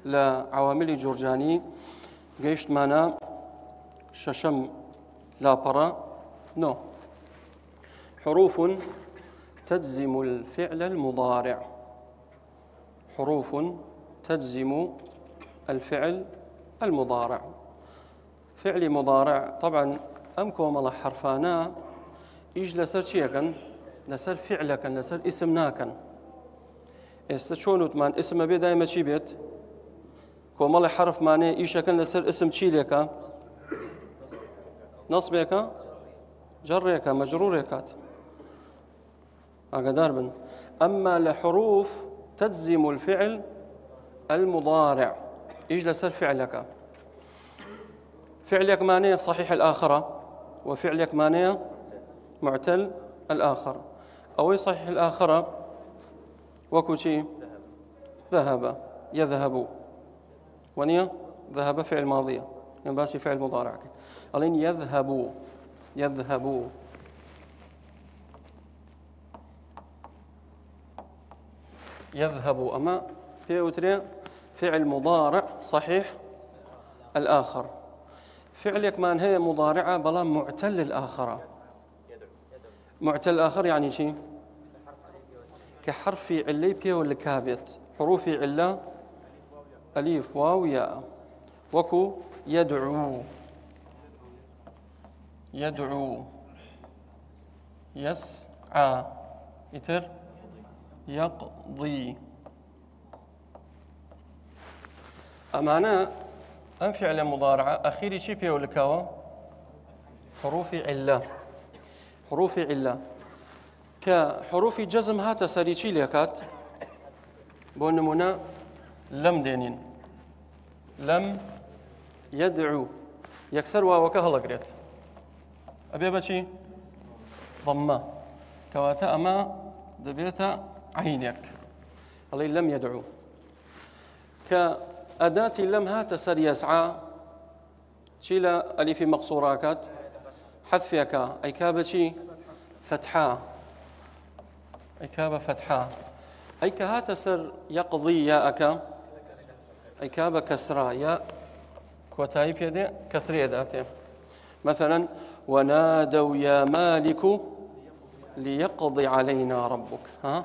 لعوامل جورجاني جيشت معنا ششم لا برا نو حروف تجزم الفعل المضارع. حروف تجزم الفعل المضارع. فعل مضارع طبعا أمكم الله حرفانا إيج لسر شيئا لسر فعلك لسر اسمناكن استشونت من اسم بي دائما شي بيت كومال حرف معناه إيش كان لسر اسم شي لك نصبك جريك مجروريكات أقدر بن. أما لحروف تجزم الفعل المضارع إيش لسر فعلك فعلك معناه صحيح الآخرة وفعلك معناه معتل الآخر أو صحيح الآخرة وكوشي ذهب يذهب ونيا ذهب فعل ماضية ينباسي فعل مضارع ألين يذهب يذهب يذهب أما في أوتري فعل مضارع صحيح الآخر فعلك ما هي مضارعة بلا معتل الآخرة معتل الآخر يعني شيء كحرف علي بي ولا كابت حروف علة أليف واو ياء وكو يدعو يدعو يسعى يتر يقضي أمانة أم فعل مضارعة أخيري شي بي ولا كاوا حروف علة حروف علة كحروف جزم هاتا سريشي ليكات بون نمونا لم دينين لم يدعو يكسر واو كهلا قريت أبي بشي ضمة كواتا أما دبيتا عينك الله لم يدعو كأداة لم هاتا سر يسعى شيلا ألف مقصوراكات حذفك أي كابتشي فتحة أي كاب فتحة أي كهات سر يقضي ياءك أي كاب كسرة يا كوتايب يدي كسر يداته مثلا ونادوا يا مالك ليقضي علينا ربك ها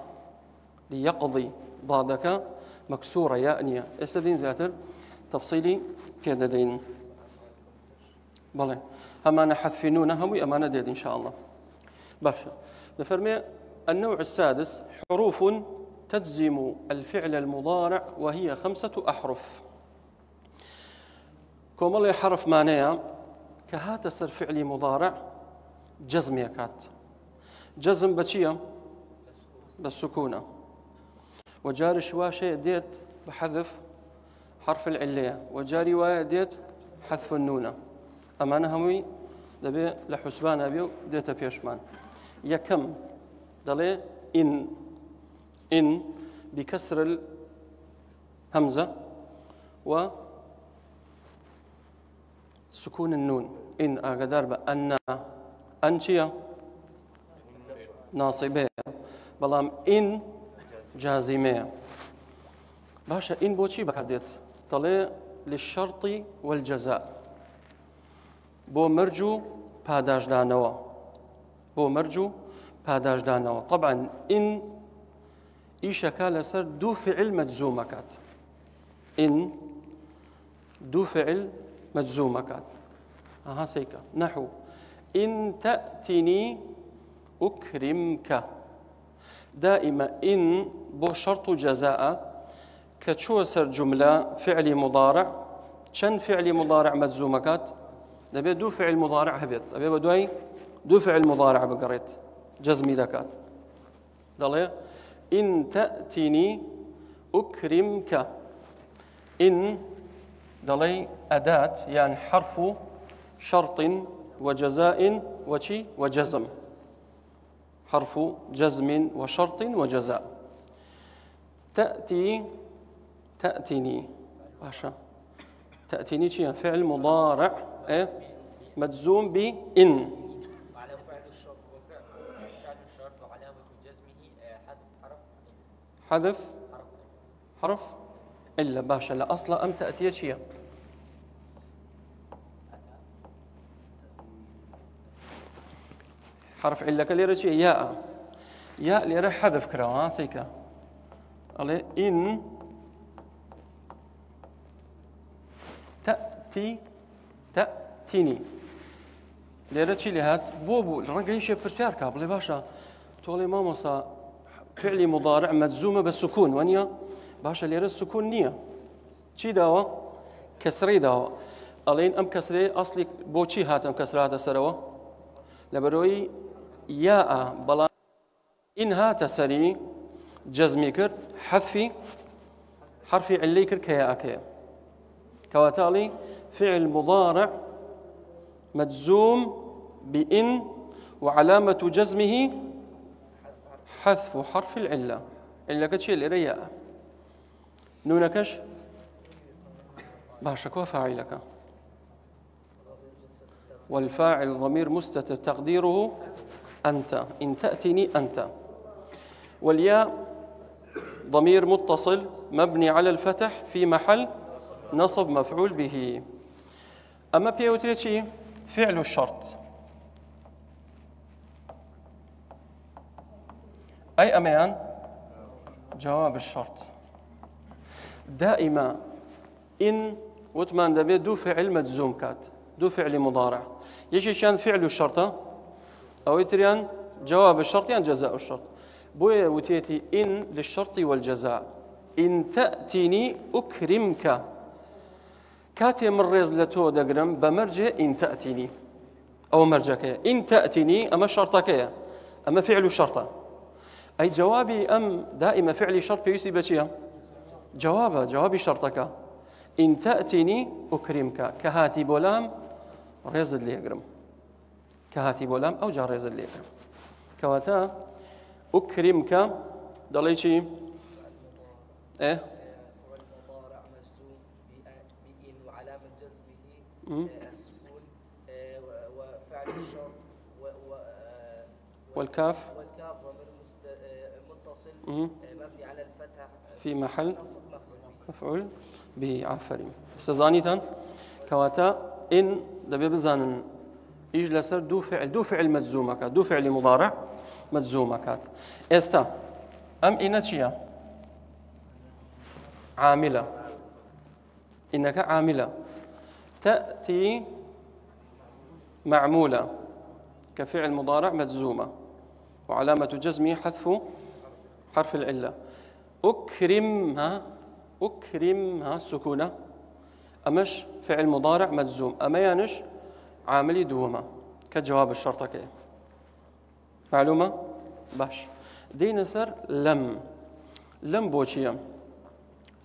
ليقضي ضادك مكسورة يأنية استدين زاتر تفصيلي كذا دين بلى أمانة حذفينون همي أمانة ديد إن شاء الله باشا نفرمي النوع السادس حروف تجزم الفعل المضارع وهي 5 أحرف كومالي حرف معناه كهات سر فعل مضارع جزم يكات جزم بشيء بالسكونة وجاري شواشة ديت بحذف حرف العلية وجاري وايا ديت حذف النونة أمانة همي دبي لحسبان أبيو ديت بيشمان يكم دلي إن بكسر الهمزة وسكون النون إن أقدر بأن أنشيا ناصبية بلام إن جازمية باشا إن بوشي بكرديت طلع للشرط والجزاء بو مرجو پاداش دانوا بو مرجو پاداش دانوا طبعا إن إيشكا لسر دو فعل مجزومكات إن دو فعل مجزومكات أها سيكا نحو إن تأتني أكرمك دائما إن بو شرط جزاء كتشو سر جملة فعل مضارع شن فعل مضارع مجزومكات دبي دو فعل مضارع هبيت أبي بدوي دو فعل مضارع بقريت جزمي ذكات ضلي إن تأتني أكرمك إن ضلي أداة يعني حرف شرط وجزاء وشي وجزم حرف جزم وشرط وجزاء تأتيني باشا تأتيني شيء فعل مضارع إيه مجزوم بإن وعلى فعل الشرط وعلامة جزمه حذف حرف علة باشا لأصل أم تأتي شيء حرف علة كليرة شيء ياء ليرة حذف كرا سيكا على إن تأتيني ليرة شيء لهات بوبو الرنقي شيء برسيار كابلي باشا تولي ماموسا فعلي مضارع مجزومة بالسكون ونيا باشا ليرة السكون نية شي داوا كسري داوا ألين أم كسري أصلي بوشي هات أم كسر هذا سروا لبروي ياء بلا إن هات سري جزمي كر حذفي حرفي علي كر كياء كيا كواتالي فعل مضارع مجزوم بإن وعلامة جزمه حذف حرف العلة إلا كتشي الإرياء نونكش باشا كوا فاعلك والفاعل ضمير مستتر تقديره أنت إن تأتني أنت والياء ضمير متصل مبني على الفتح في محل نصب مفعول به أما بيوتريتشي فعل الشرط أي أمان جواب الشرط دائما إن وتمان دبي دو فعل مجزوم كات دو فعل مضارع يجي شان فعل الشرط أو يتريان جواب الشرط يعني جزاء الشرط بويا وتيتي إن للشرط والجزاء إن تأتيني أكرمك كاتي من ريز لتو دقرم بمرجع إن تأتيني أو مرجعك إن تأتيني أما شرطك أما فعل شرطة أي جوابي أم دائما فعل شرط بيسي بشيء جوابي شرطك إن تأتيني أكرمك كهاتي بولام ريز اللي يقرم كهاتي بولام أو جار ريز اللي يقرم كواتا أكرمك ضلي شيء إيه المضارع مجزوم بإن وعلامة جزمه السكون وفعل الشرط والكاف ضمير متصل مبني على الفتح في محل مفعول به عفرين استزانيتا كواتا إن دبي بزان يجلس دو فعل مجزومك دو فعل مضارع مجزومك استا أم إنتشيا عاملة إنك عاملة تأتي معمولة كفعل مضارع مجزومة وعلامة جزمه حذف حرف العلة أكرمها السكونة أمش فعل مضارع مجزوم أما يانش عاملي دوما كجواب الشرطة كي معلومة باش دي نسر لم بوشيا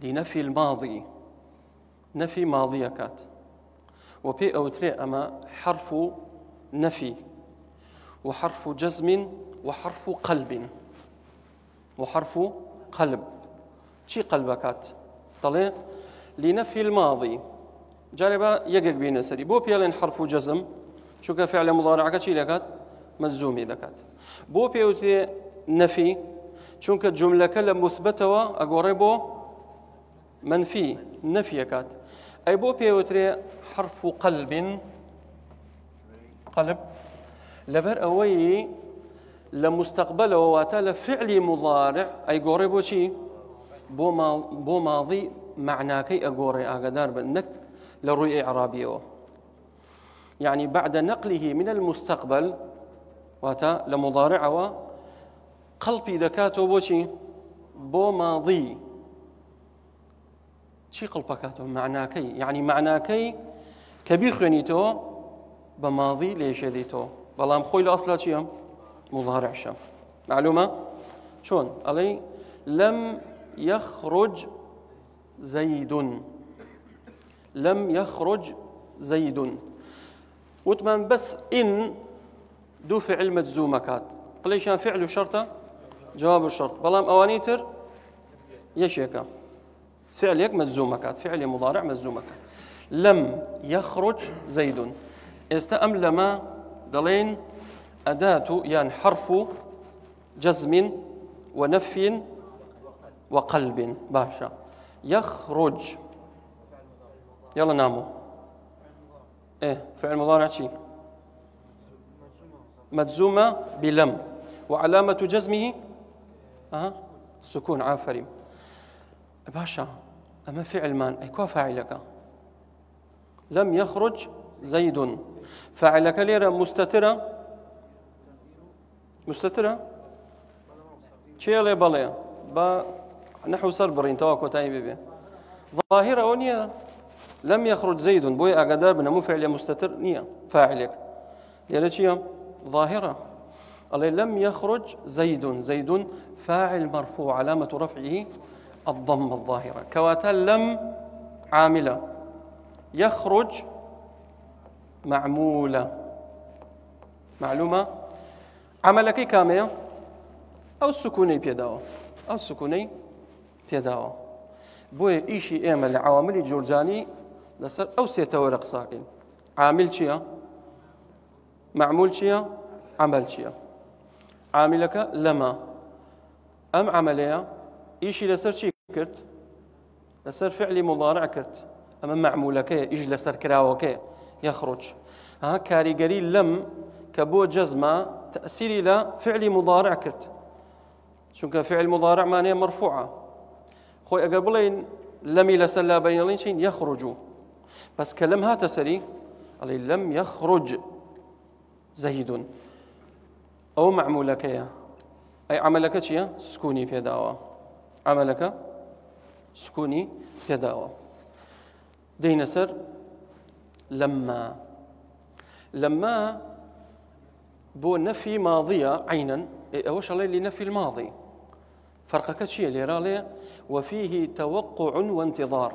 لنفي الماضي نفي ماضية كات وبي أوتري أما حرف نفي وحرف جزم وحرف قلب شي قلبكات طلع لنفي الماضي جانبا يقق بين سري بو بيالين حرف جزم شو كفعل مضارع شي لكات مجزومي ذكات بو بيوتي نفي شونك الجملة كلام مثبتة أقربو منفي نفي كات أي بو بيوتري حرف قلب لبر أوي لمستقبله واتى فعل مضارع أي قربو شي بو ماضي معناكي أقوري أقدار بنك لروي إعرابيه يعني بعد نقله من المستقبل واتا لمضارعه قلبي ذكاته بوشي بو ماضي شي قلبكاته معناكي يعني معناكي كبير خنيتو بماضي ليش ديتو بلام خوي الاصل شي مضارع شام معلومه شلون علي لم يخرج زيد وتمان بس إن دو فعل مجزومكات قليشان فعل شرطة جواب الشرط بلام أوانيتر يشيكا فعل يك مجزومكات فعل مضارع مجزومكات لم يخرج زيد استأم لما دلين أداة يعني حرف جزم ونفي وقلب باشا يخرج. يلا ناموا. إيه فعل مضارع شيء مجزومة بلم وعلامة جزمه سكون. عافرين باشا. أما فعل مان أيكوا فاعلك؟ لم يخرج زيد. فاعلك ليرة مستترة شيء لي بالي با نحو سربرين تواكو تايبي به ظاهرة ونية. لم يخرج زيد بوي أقدر بنمو فعل مستتر نية فاعلك ليرة شيء ظاهرة. الله لم يخرج زيد فاعل مرفوع علامة رفعه الضم الظاهرة. كواتا لم عاملة يخرج معمولة معلومة. عملك كامية أو السكوني بيداوة بوي إيشي إعمل عوامل جورجاني لسر أو سيتورق ساكن. عامل شيا معمول شيا عمل شيا. عاملك لما أم عملية إيشي لسر شي كرت لسر فعلي مضارع كرت. أما معمولك إيش لسر كراوك يخرج. كاريجري لم كبو جزمة تأثيري لا فعلي مضارع كرت شونك فعل مضارع معناه مرفوعة. خوي أقبلين لم لسر لا بين لين يخرجوا بس كلم هات سري علي لم يخرج زيد أو معمولك أي عملك شيء سكوني في دعوة. عملك سكوني في دعوة. دين سر لما بو نفي ماضية عينا. أوش الله اللي نفي الماضي فرقك شيء اللي رالي وفيه توقع وانتظار.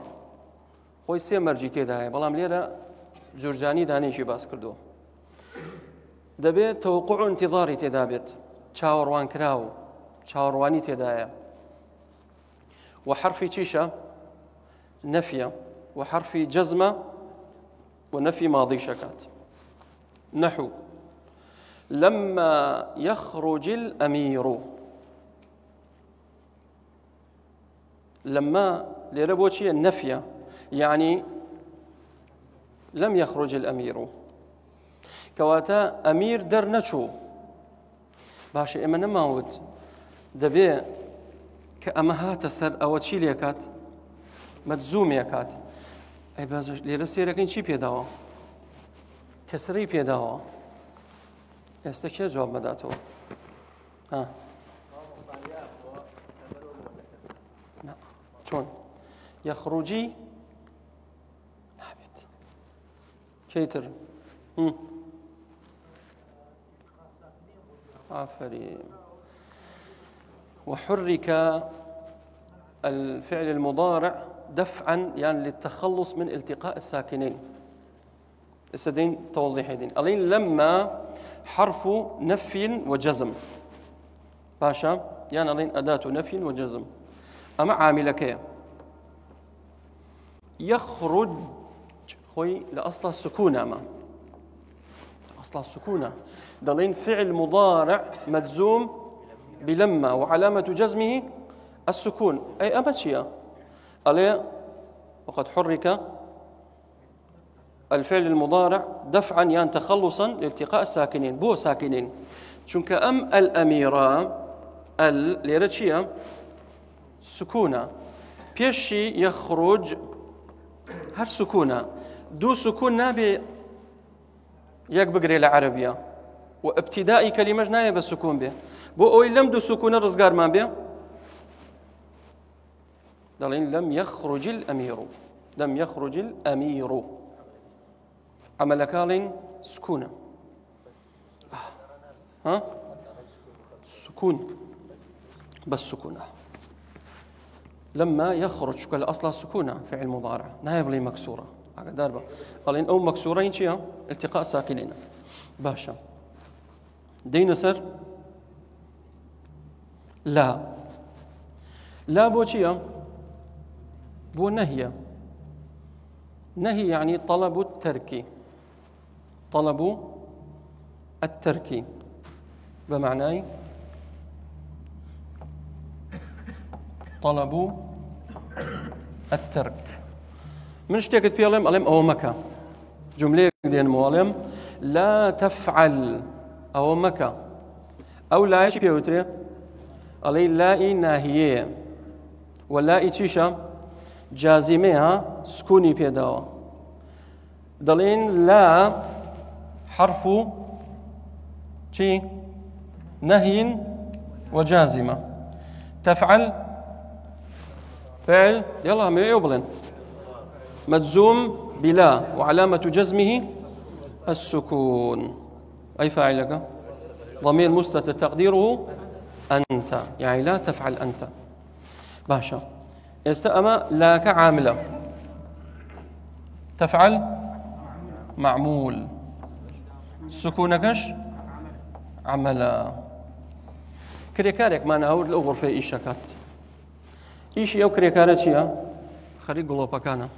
خوي سيمر جيتي داي بلام ليرة جورجاني دانيشي باس كردو دەبێت توقع انتظاری تێدا بێت چاوەڕوان کراو چاوەڕوانی تێدایە وحرفی چیشە نەفیە وحرفی جەزمە ونفي ماضي شكات. نحو لما يخرج الأمير. لما لربوشي النفي يعني لم يخرج الأمير كواتا أمير در نشو باشا إما نماود دبي كأمهات سر أو تشيليكات متزوميكات أي باز لرسيركين شي بيداوا كسري بيداوا يستكشف جواب مداته ها لا شون يخرجي نابت كيتر عفري وحرك الفعل المضارع دفعا يعني للتخلص من التقاء الساكنين. السدين توضيحين ألين لما حرف نفي وجزم باشا يعني ألين أداة نفي وجزم. أما عاملك يخرج خوي لأصل السكونة ما أصل السكونة دلين فعل مضارع مجزوم بلما وعلامة جزمه السكون أي أمشي عليه وقد حرك الفعل المضارع دفعا يعني تخلصا لالتقاء الساكنين بو ساكنين شنك أم الأميرة ليرتشيا سكونة بيشي يخرج هر سكونة دو سكون نابي يك بقري العربية وابتدائي كلمة ناية بالسكون به بو أوي لم دو سكون الرزقار ما به دلين لم يخرج الأمير لم يخرج الأمير عملك لين سكونة ها سكون بس سكونة لما يخرج كل أصلها سكونة فعل مضارع نايب لي مكسورة داربة قالين أو مكسورين شيء التقاء ساكنين باشا دين سر لا بو شيء بو نهي يعني طلب الترك بمعنى طلب الترك من اشتكت بيلم ألم أو مكة جملة دين موالم لا تفعل أو مكة أو لا يشي بيوتري ألي لا ناهية ولا تشيشة جازمها سكوني بيداوا دلين لا حرف شي نهي وجازمة تفعل فعل يلا ما يبلن مجزوم بلا وعلامة جزمه السكون أي فاعلك ضمير مستتر تقديره أنت يعني لا تفعل أنت باشا استأمى لا كعاملة تفعل معمول سكونكش عملا كريكارك ما نهور الأغر في إيشكات إيشي أو كريكارتشيا خريج قلوبكانا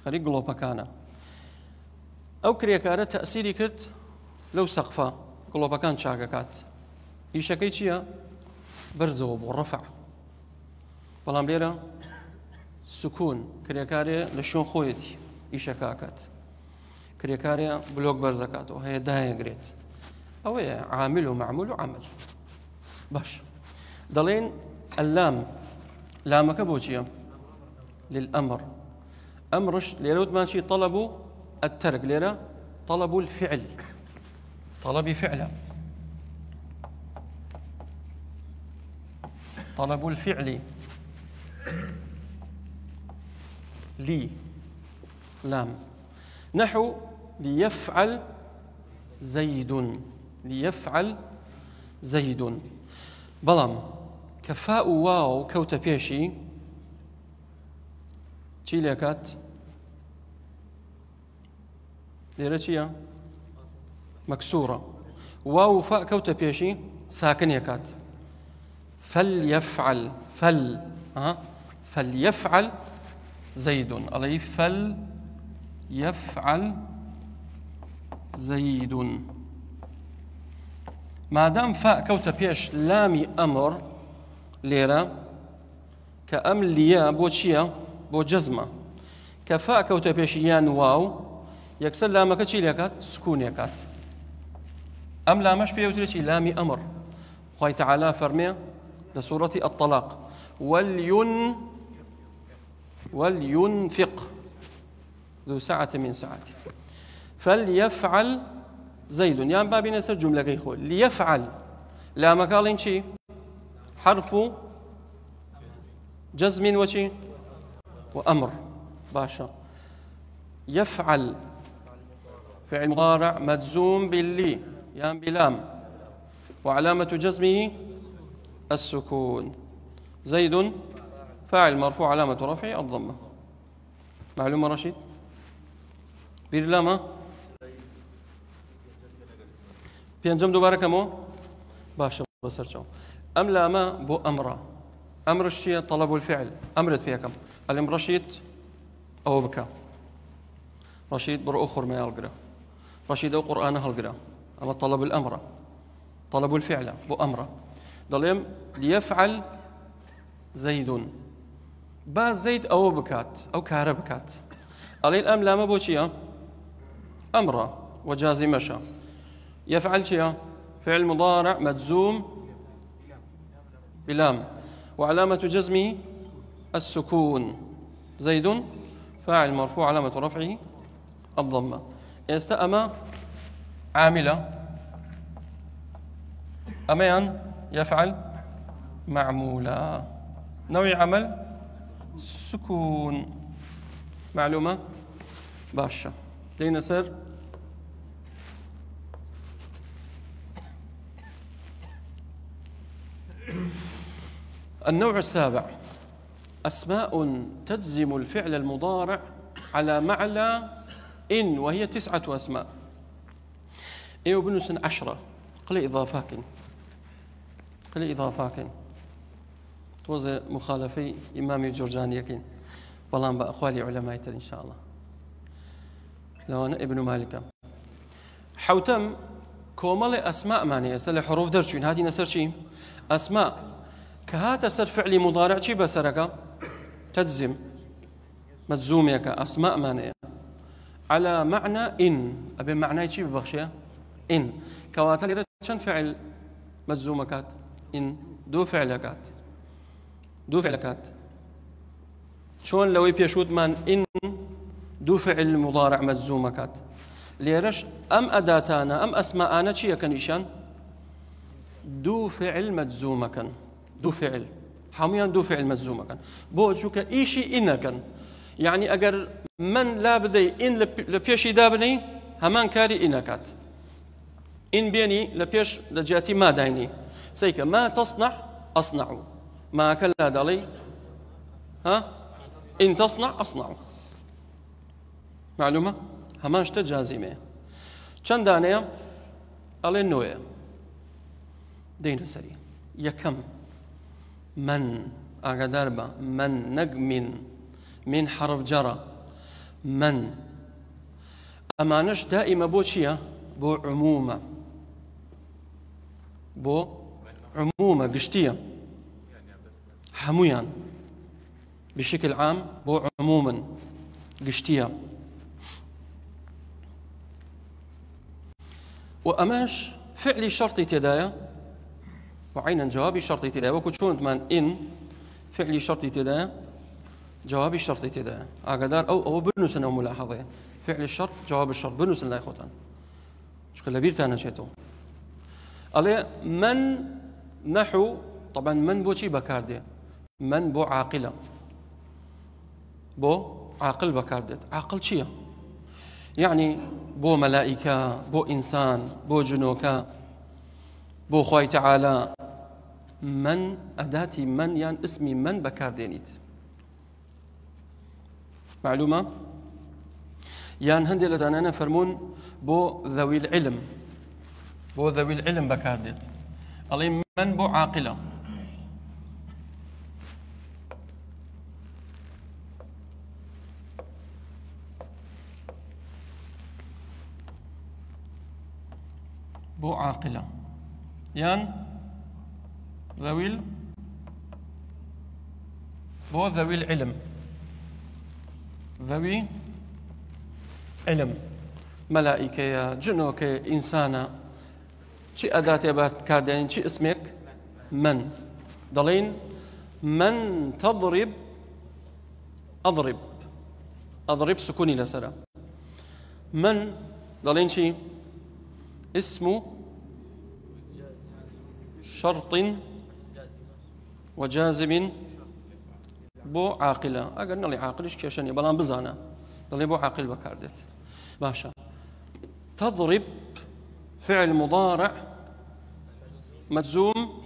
خريج قلوبكانا أو كريكارة تأثيري كرت لو سقفا قلوبكان شاككات إيشكي تشيا برزوب والرفع بەڵام لێرە سکون کرێکارێ لە شوێن خۆیەتی ئیشەکاکات کرێکارێ بلۆک بەرزەکاتەوە هەیە دایەگرێت ئەوەیە عامل و معمول و عمل باش دەڵێن ئەلام لامەکە بۆ چییە للأمر ئەمڕش لێرە وتمان چی طلب الترك لێرە طلب الفعل طلبی فعلە طلب الفعل لي لام نحو ليفعل زيد ليفعل زيد بلام كفاء واو كوت بيشي چی لێکات لێرە چییە مەکسوورە واو فاء كوت بيشي ساكن يكات فليفعل فليفعل زيد علي فليفعل زيد ما دام فاء كوت بيش لامي أمر ليرة كأم ليا بوشيا بو جزمة كفاء كوت بيش يان واو يكسر لامك تشي ليكات سكون يكات أم لامش بيوتريشي لامي أمر خوي تعالى فرمي لسورة الطلاق ولينفق ذو سعة من سعته فليفعل زيد يعني بابي نسر جملة كيخو ليفعل لا مكالين شي حرف جزم وشي وأمر باشا يفعل فعل مضارع مجزوم باللي يعني بلام وعلامة جزمه السكون زيد فاعل مرفوع علامة رفعه الضمة معلومة رشيد بيرلاما بينجم دوباره كمو باشا بسرچو أم لاما بو أمره أمر الشيء طلب الفعل أمرت فيها كم الام رشيد أو بكى رشيد برو أخر ما يلقرأ رشيد أو قرآن هلقرأ أما طلب الأمر طلب الفعل بو أمره ضليم ليفعل زيد با زيد أو بكات أو كار بكات علي الأم لا ما بوشيا أمره وجازمشا يفعل شيا فعل مضارع مجزوم بلام وعلامة جزمه السكون زيد فاعل مرفوع علامة رفعه الضمة يستأم عاملة أمان يفعل معمولا نوع عمل سكون معلومة باشا لينا سر النوع السابع أسماء تجزم الفعل المضارع على معنى إن وهي 9 أسماء إيو بنسن 10 قل إضافاكن توزي مخالفي إمامي جورجانيكين بلان بأخوالي علماء إن شاء الله لو أنا ابن مالك حوتم كومل أسماء معني أسأل حروف درشين هذه نسر شيء أسماء كهات سر فعل مضارع شي بسرقة تجزم مجزومك أسماء مانية على معنى إن أبي معنى شيء ببخشة إن كواتل شن فعل مجزومكات إن دو فعلكات شون لو يبيشود من إن دو فعل مضارع مجزومكات ليرش أم أداتانا أم أسماءنا شيء كنيشان دو فعل مجزومكا دو فعل حميان دو فعل مجزومكا بو شوك إيشي إنكن يعني أجر من لا بدي إن لبيشي دابني همان كاري إنكات إن بيني لبيش لجاتي ما دايني سيك ما تصنع أصنع ما كلا دالي ها إن تصنع أصنع معلومة همان شتا جازمة چند دانية ألي نوية دين سري يكم من أقدربا من نجم من حرف جرى من أمانش دائما بو شيا بو عمومة بو عمومة قشتية حمويا بشكل عام بو عموما قشتية وأماش فعلي شرطي تدايا وعينا جوابي شرطي تدايا وكو شون من إن فعلي شرطي تدايا جوابي شرطي تدايا أقدر أو بنوسن أو ملاحظة فعل الشرط جواب الشرط بنوسن لا يخوتان شكل لبير تانا شيتو على من نحو طبعا من بو شي بكاردي من بو عاقلة بو عاقل بكاردت عاقل شيء يعني بو ملائكة بو إنسان بو جنوكا بو خوي تعالى من أداتي من يعني اسمي من بكاردينيت معلومة يعني هندي لزانانا فرمون بو ذوي العلم بو ذوي العلم بكاردت علي من بو عاقلة بو عاقلة يعني بو ذوي العلم ذوي علم ملائكة جنوك إنسانا شي أداة بات كاردين شي اسمك من ضلين من تضرب أضرب سكوني لسرا من ضلين شي اسم شرط وجازم بو عاقلة أقلنا لي عاقلش كيشاني بلان بزانا ضلي بو عاقل بكاردت باشا تضرب فعل مضارع مجزوم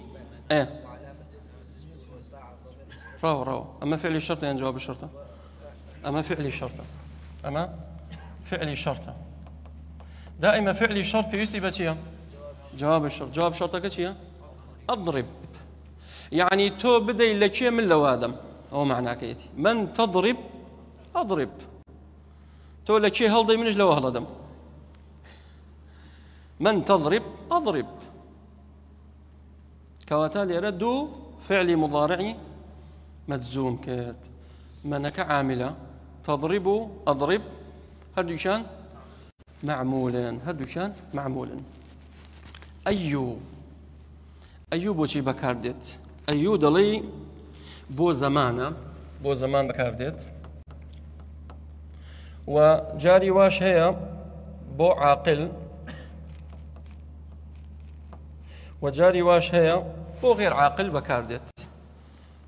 راو أما فعل الشرط يعني جواب الشرطة أما فعل الشرطة دائما فعل الشرط في يستبتيا جواب الشرطة كتيا أضرب يعني تو بدي لكي من لوادم هو معناه كيتي من تضرب أضرب تو لكي هلضي منش لو هلدم من تضرب أضرب كواتالي ردو فعل مضارعي مجزوم كيرت منك عاملة تضرب أضرب هردوشان معمولا أيو بوشي بكاردت أيو دلي بو زمان بكاردت وجاري واش هي بو عاقل وجاري واش هي بو غير عاقل بكاردت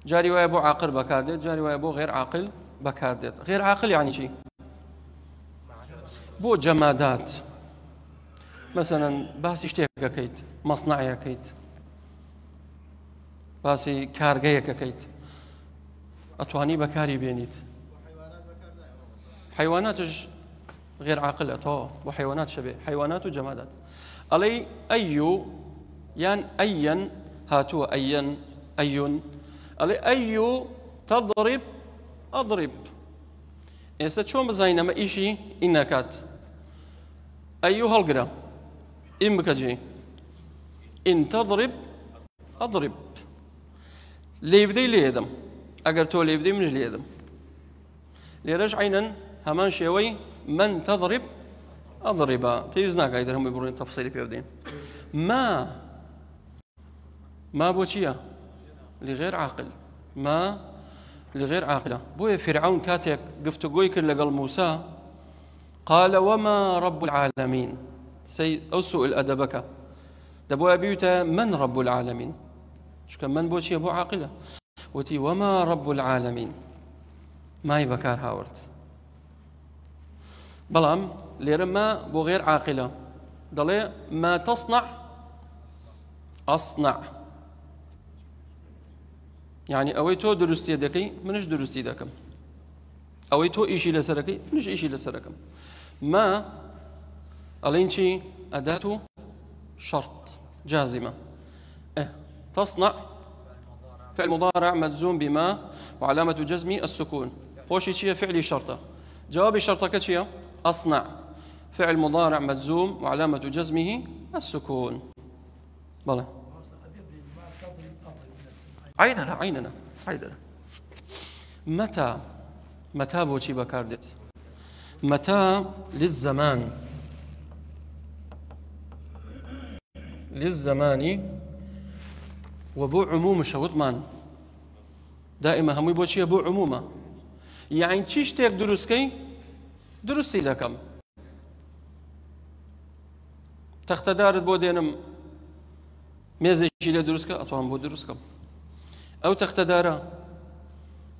جاري واي بو عاقل بكاردت جاري واي بو غير عاقل بكاردت غير عاقل يعني شي بو جمادات مثلا باسي شتيك كيت مصنعي كيت باسي كارجيك كيت أتواني بكاري بينيت حيوانات غير عاقلة تو وحيوانات شبه حيوانات وجمادات علي أيو يعني أين هاتوا أين علي أيو تضرب أضرب إذا شو مزاينا ما إشي إنكات أيو هالقرا إم بكجي إن تضرب أضرب لي بدي ليدم أجر تو لي بدي منش ليدم ليرج عينا همان شوي من تضرب أضرب في وزنك أيضا هم يبرون تفصيلي في أبدين ما بوشيا لغير عاقل ما لغير عاقلة بويا فرعون كاتيك قفت قويك لقل موسى قال وما رب العالمين أسوء الأدبك دبوا بيوتا من رب العالمين شو كان من بوشيا بو عاقلة وتي وما رب العالمين ما يبكار هاورت بلام ليرما بو غير عاقلة ضلي ما تصنع أصنع يعني أويتو درستي دكي منش درستي دكم أويتو إيشي لسركي منش إيشي لسركم ما ألينشي أداة شرط جازمة تصنع فعل مضارع مجزوم بما وعلامة جزمي السكون وشي شيء فعلي شرطة جواب الشرطة كشيء أصنع فعل مضارع مجزوم وعلامة جزمه السكون بلى عيننا متى بوشي بكاردت متى للزمان وبو عموم شوطمان دائما هم بوشي بو عمومه يعني تشيش تيك درستي لكم تختدارت بو دينم ميزي شي درسك أطوان بو درسكم أو تختدارا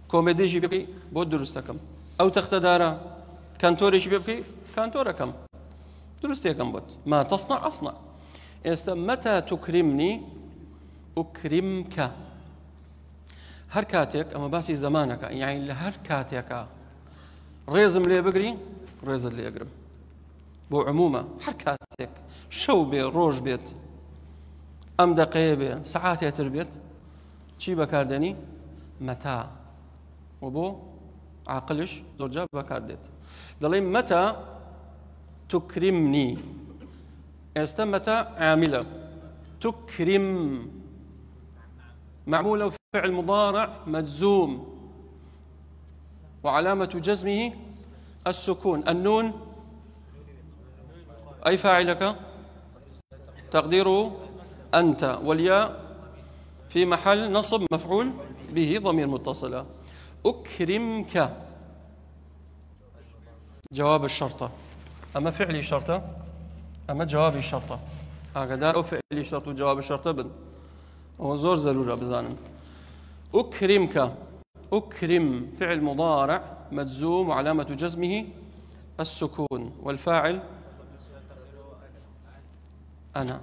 كوميدي بكي بو درستكم أو تختدارا كانتوري بكي كانتوركم درستيكم بوت ما تصنع أصنع متى تكرمني أكرمك هركاتك أما باسي زمانك يعني لهركاتك ريزم لي بقري ريز اللي يقرب بو عمومة حركاتك شو بي روج بيت أم دقيقة ساعات يتربيت شي بكاردني متى وبو عاقلش زوجة بكاردت دلين متى تكرمني متى عاملة تكرم معمولة فعل مضارع مجزوم وعلامة جزمه السكون النون أي فاعلك تقديره أنت والياء في محل نصب مفعول به ضمير متصلة أكرمك جواب الشرطة أما فعلي شرطة أما جوابي شرطة هكذا أو فعلي شرط وجواب الشرطة بن وزور ضرورة بزانم أكرم فعل مضارع مجزوم وعلامة جزمه السكون والفاعل أنا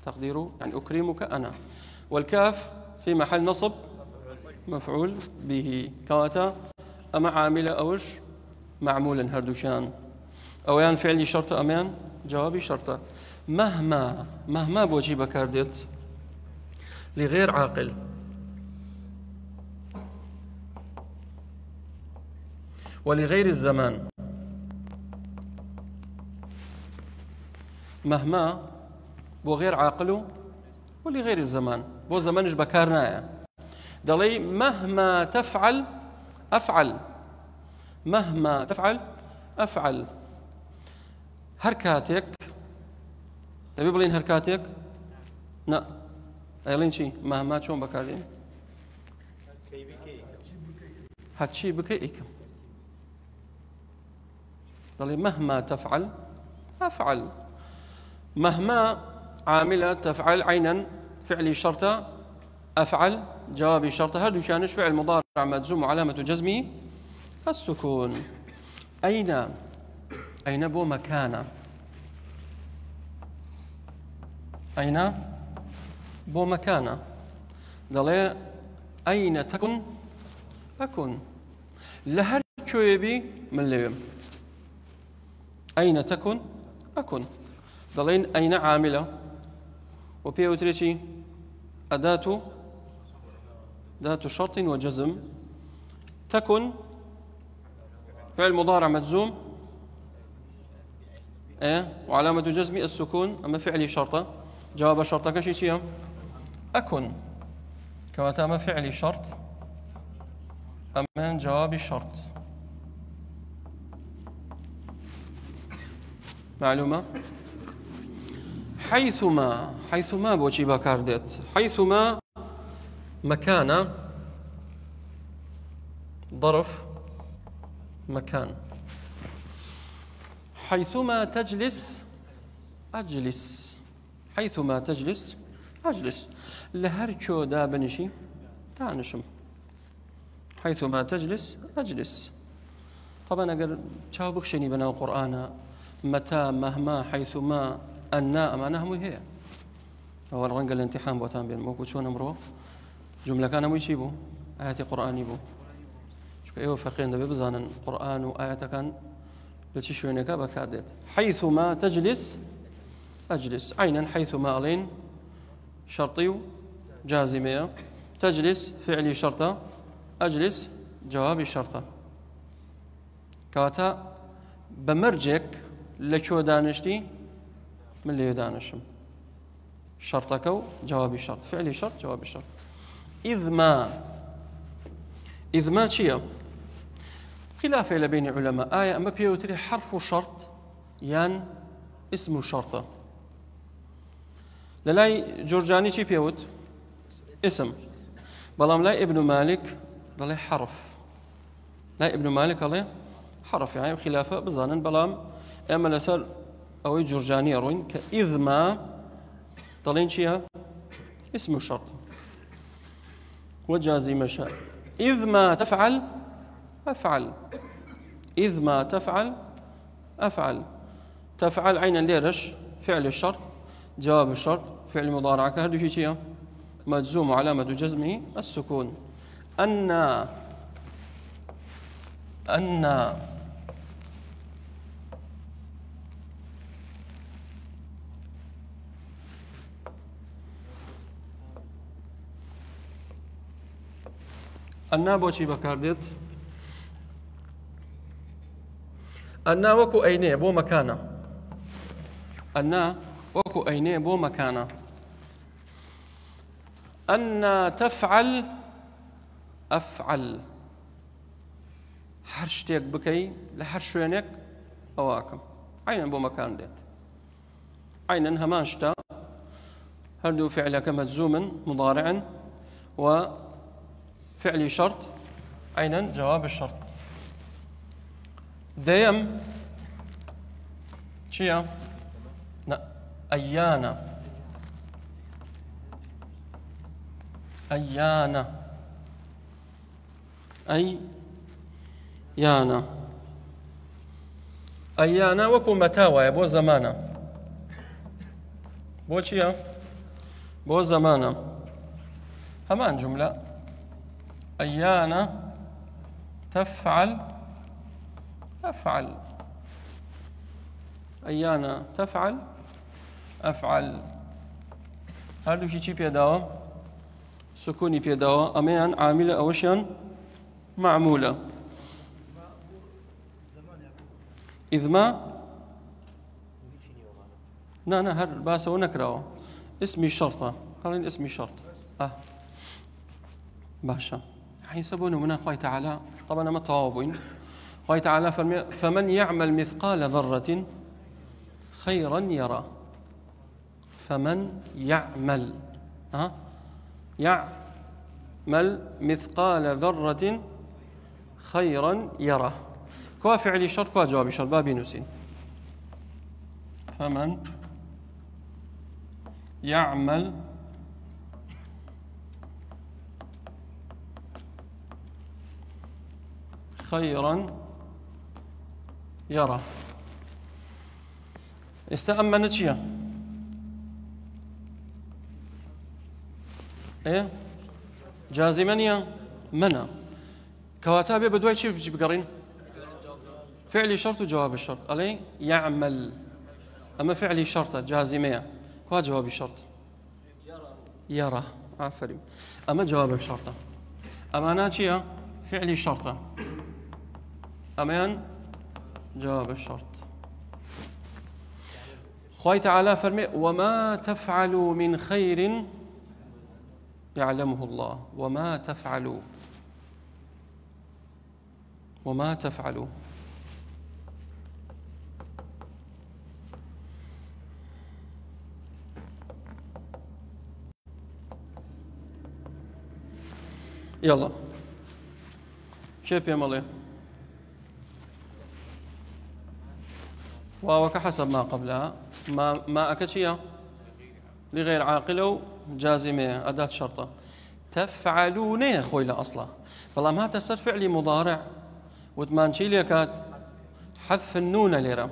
تقديره يعني أكرمك أنا والكاف في محل نصب مفعول به كواتا أما عاملة أوش معمولا هردوشان أويان فعلي شرطة أمان جوابي شرطة مهما بوجي بكاردت لغير عاقل ولغير الزمان مهما بو غير عاقل ولغير الزمان بو زمانش بكارنايا دلي مهما تفعل أفعل مهما تفعل أفعل هركاتك تبي بلين هركاتك لا أيلين شيء مهما شون بكارين هاتشي بكيكم ضلي مهما تفعل أفعل مهما عاملة تفعل عينا فعلي شرطة أفعل جوابي شرطة هل يشانش فعل مضارع مجزوم وعلامة جزمه السكون أين بو مكانه أين بو مكانه ضلي أين تكن أكن لهر شويبي من اليوم أين تكن أكن ضلين أين عاملة وبيوتريتي أداة ذات شرط وجزم تكن فعل مضارع مجزوم وعلامة جزم السكون أما فعلي شرطة جواب شرطة كشي شيء أكن كما تم فعلي شرط أما جواب شرط معلومة؟ حيثما بوشي باكارديت حيثما مكان ظرف مكان. حيثما تجلس أجلس. حيثما تجلس أجلس. لهرشو دابنشي تانشم. حيثما تجلس أجلس. طبعا أقول شاو بخشني بنا القرآن متى مهما حيثما أنا أمانة هي هو الرنق الامتحان بوتان بين موكو شو نمرو جملة كان مو يشيبو آيات قرآني بو شو أيوة فقين دبي بزانا قرآن وآيات كان بتشي شو نكا بكاردت. حيثما تجلس أجلس. عينا حيثما ألين شرطي جازمية. تجلس فعلي شرطة. أجلس جوابي شرطة. كواتا بمرجك لشو دانشتي من اللي يدانشم شرطك جوابي شرط. فعلي شرط جوابي شرط. إذ ما شيء خلاف إلى بين علماء آية أما بيوتري حرف شرط يان اسم شرطة. للاي جورجاني شي بيوت اسم بلام لا ابن مالك ضل حرف. لا ابن مالك عليه حرف يعني خلافه بزانا بلام اما لسر او جورجاني روين كإذ ما ضلين شيها اسم الشرط وجازم شاء. إذ ما تفعل أفعل. إذ ما تفعل أفعل. تفعل عينا ليرش فعل الشرط جواب الشرط فعل مضارع كهذا شيء مجزوم علامة جزمه السكون. أن أن بوشي بكاردت أن وكو أيني بو مكانه. أن وكو أيني بو مكانه. أن تفعل أفعل. حرشتك بكي لحرشوينك أواكم عينا بو مكان ديت. عينا هماشتا هردو فعلك مجزوم مضارعا وفعلي شرط عينا جواب الشرط. ديم شيا أيانا. أيانا أيانا. أيانا وكو متاوى بو زمانا. بو شيا بو زمانا. همان جملة أيانا تفعل أفعل. أيانا تفعل أفعل. هردو شي بيداوى سكوني بيداوى أميان عاملة أوشيان معمولة. إذ ما نا هر باسا ونكراوى اسمي شرطة. خلينا اسمي شرط باشا حيسبونه من الله تعالى. طبعا ما توابين الله تعالى فمن يعمل مثقال ذرة خيرا يرى. فمن يعمل يعمل مثقال ذرة خيرا يرى. كوا فعلي شرط كوا جوابي شرط بابي نسين. فمن يعمل خيرا يرى. استأمنت شيء إيه جازمانية منع كواتابي بدوي شيء بيجي بقرين فعلي شرط وجواب الشرط علي يعمل. أما فعلي شرطة جازمية كوا جواب الشرط يرى عفري. أما جواب الشرطة أما ناتشيا فعلي شرطة أمان جواب الشرط. خوي تعالى فرمي وما تفعلوا من خير يعلمه الله. وما تفعلوا يلا شيب يا مالي واو كحسب ما قبلها ما أكشية لغير عاقلة جازمة أداة شرطة تفعلون يا خوي لا أصلا والله ما تصير فعلي مضارع وتمانشي ليكات حذف النون ليرة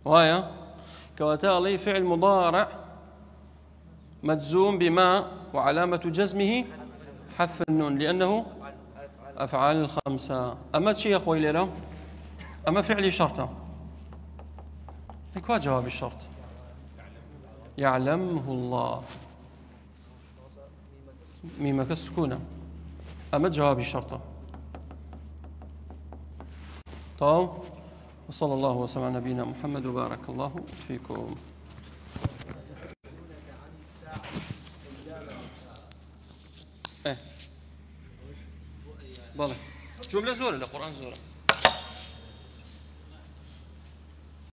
وهي كواتالي فعل مضارع مجزوم بما وعلامة جزمه حذف النون لأنه أفعال الخمسة. أما شيء يا أخوي ليرة أما فعلي شرطة هيك جواب الشرط يعلمه الله ميمك السكونة أما جواب الشرطة. طيب وصلى الله وسلم على نبينا محمد وبارك الله فيكم. بله جملة زورة للقرآن زورة.